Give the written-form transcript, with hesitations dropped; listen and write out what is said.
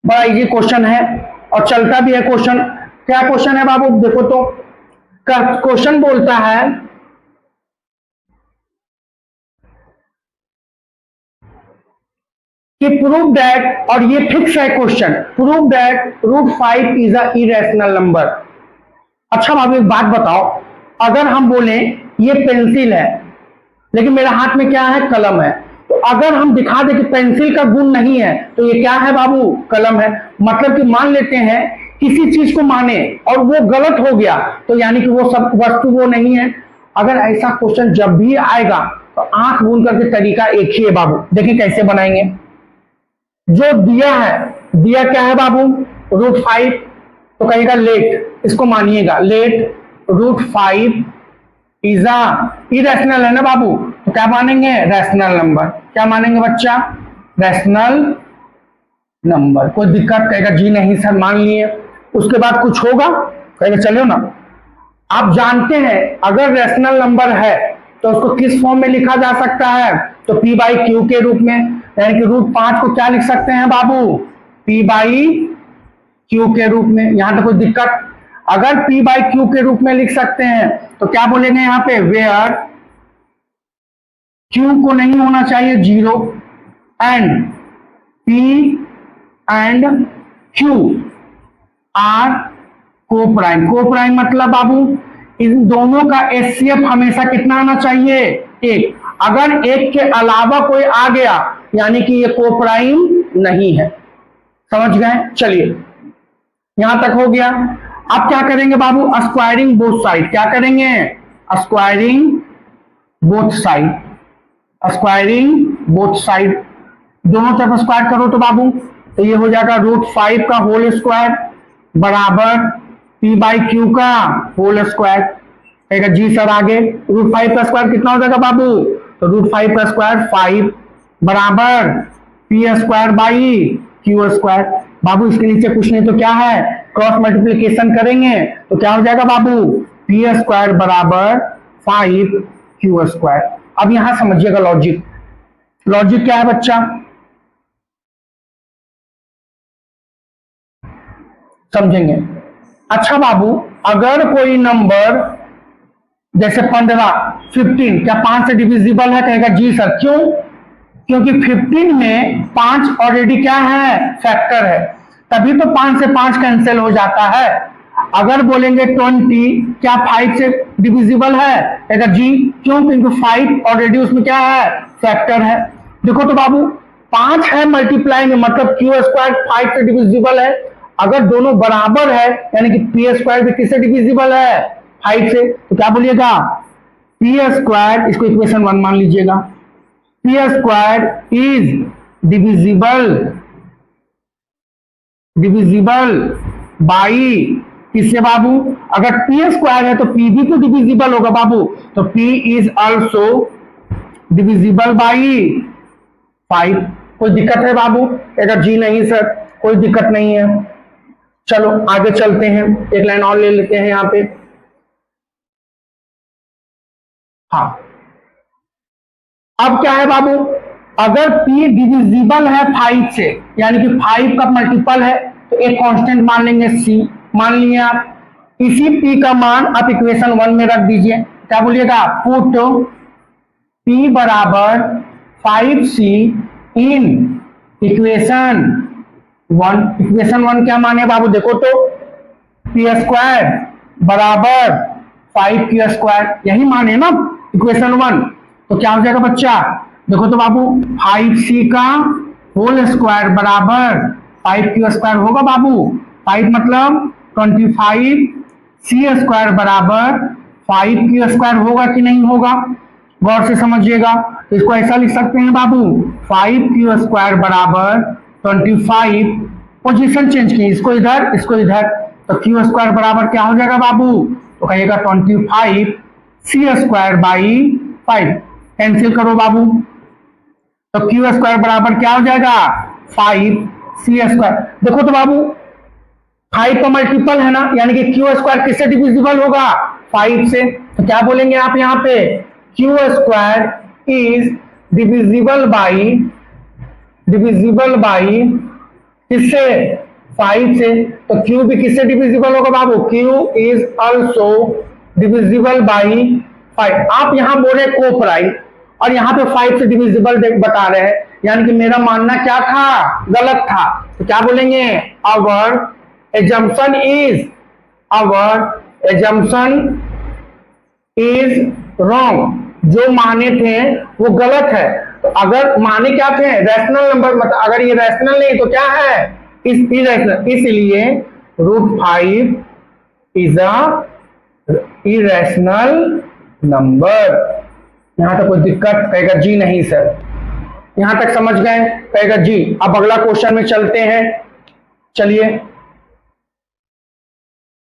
बड़ा easy question है और चलता भी है क्वेश्चन। क्या क्वेश्चन है बाबू, देखो तो क्वेश्चन बोलता है कि प्रूव दैट, और ये फिक्स है question, prove that √5 is a irrational number. अच्छा बाबू एक बात बताओ, अगर हम बोले ये पेंसिल है लेकिन मेरे हाथ में क्या है, कलम है, तो अगर हम दिखा दे कि पेंसिल का गुण नहीं है तो ये क्या है बाबू, कलम है। मतलब कि मान लेते हैं किसी चीज को माने और वो गलत हो गया तो यानी कि वो सब वस्तु वो नहीं है। अगर ऐसा क्वेश्चन जब भी आएगा तो आंख मूंद करके तरीका एक ही है बाबू, देखिए कैसे बनाएंगे। जो दिया है, दिया क्या है बाबू, √5, तो कहेगा लेट, इसको मानिएगा, लेट √5 इज इरेशनल है ना बाबू, तो क्या मानेंगे, रैशनल नंबर। क्या मानेंगे बच्चा, रैशनल नंबर। कोई दिक्कत, कहेगा जी नहीं सर मान लिए। उसके बाद कुछ होगा, कहेगा चलो ना, आप जानते हैं अगर रैशनल नंबर है तो उसको किस फॉर्म में लिखा जा सकता है, तो p/q के रूप में, यानी कि √5 को क्या लिख सकते हैं बाबू, p/q के रूप में। यहां तक कोई दिक्कत, अगर p/q के रूप में लिख सकते हैं तो क्या बोलेंगे यहां पे, वेयर q को नहीं होना चाहिए 0 and p and q are coprime. Coprime मतलब बाबू इन दोनों का HCF हमेशा कितना आना चाहिए, 1। अगर एक के अलावा कोई आ गया यानी कि ये कोप्राइम नहीं है। समझ गए, चलिए यहां तक हो गया। अब क्या करेंगे बाबू, स्क्वायरिंग बोथ साइड। क्या करेंगे, squaring both side, squaring both side, दोनों तरफ स्क्वायर करो तो बाबू तो ये हो जाएगा √5 का होल स्क्वायर बराबर p/q का होल स्क्वायर। कहेगा जी सर आगे, √5 का स्क्वायर कितना हो जाएगा बाबू, तो √5 का स्क्वायर 5 बराबर p²/q²। बाबू इसके नीचे कुछ नहीं तो क्या है, क्रॉस मल्टीप्लीकेशन करेंगे तो क्या हो जाएगा बाबू, p² बराबर 5q²। अब यहां समझिएगा लॉजिक, लॉजिक क्या है बच्चा, समझेंगे। अच्छा बाबू अगर कोई नंबर जैसे 15, 15 क्या 5 से डिविजिबल है, कहेगा जी सर क्यों, क्योंकि 15 में 5 ऑलरेडी क्या है, फैक्टर है, तभी तो 5 से 5 कैंसिल हो जाता है। अगर बोलेंगे 20 क्या 5 से डिविजिबल है, कहेगा जी क्यों, क्योंकि 5 ऑलरेडी उसमें क्या है, फैक्टर है। देखो तो बाबू 5 है मल्टीप्लाई में, मतलब q² 5 से डिविजिबल है। अगर दोनों बराबर है यानी कि p² भी किससे डिविजिबल है, 5 से, तो क्या बोलिएगा, p², इसको इक्वेशन 1 मान लीजिएगा, p² इज डिविजिबल बाई किससे बाबू, अगर p² है तो p भी तो डिविजिबल होगा बाबू, तो p is also divisible by 5। कोई दिक्कत है बाबू, कहेगा जी नहीं सर कोई दिक्कत नहीं है। चलो आगे चलते हैं, एक लाइन और ले लेते हैं यहां पे। हाँ अब क्या है बाबू, अगर p डिविजिबल है 5 से यानी कि 5 का मल्टीपल है तो एक कांस्टेंट मान लेंगे c, मान लिए आप। इसी p का मान आप इक्वेशन 1 में रख दीजिए, क्या बोलिएगा, पुट p बराबर 5c इन इक्वेशन 1। इक्वेशन 1 क्या माने बाबू, देखो तो p² बराबर 5q², यही माने ना इक्वेशन 1। तो क्या हो जाएगा बच्चा, देखो तो बाबू 5c का होल स्क्वायर बराबर 5q² होगा बाबू, 5 मतलब 25c² बराबर 5q² होगा कि नहीं होगा, गौर से समझिएगा। इसको ऐसा लिख सकते हैं बाबू, 5q² बराबर 25, पोजीशन चेंज की, इसको इधर इसको इधर, तो q² बराबर क्या हो जाएगा बाबू, तो कहिएगा 25c²/5। कैंसिल करो बाबू, तो q² बराबर क्या हो जाएगा, 5c²। देखो तो बाबू 5 का मल्टीपल है ना, यानी कि q² किससे डिविजिबल होगा, 5 से, तो क्या बोलेंगे आप यहाँ पे, q² इज डिविजिबल बाई किससे? 5 से। तो Q भी किससे डिविजिबल होगा बाबू? Q is also divisible by 5। आप यहां बोले कोप्राइल और यहां पे 5 से डिविजिबल बता रहे हैं, यानी कि मेरा मानना क्या था? गलत था। तो क्या बोलेंगे? Our assumption is wrong. जो माने थे वो गलत है। तो अगर माने क्या थे? रैशनल नंबर, मतलब अगर ये रैशनल नहीं तो क्या है? इरेशनल। इसलिए √5 इज अ इरेशनल नंबर। यहां तक कोई दिक्कत? कहेगा जी नहीं सर। यहां तक समझ गए? कहेगा जी। अब अगला क्वेश्चन में चलते हैं। चलिए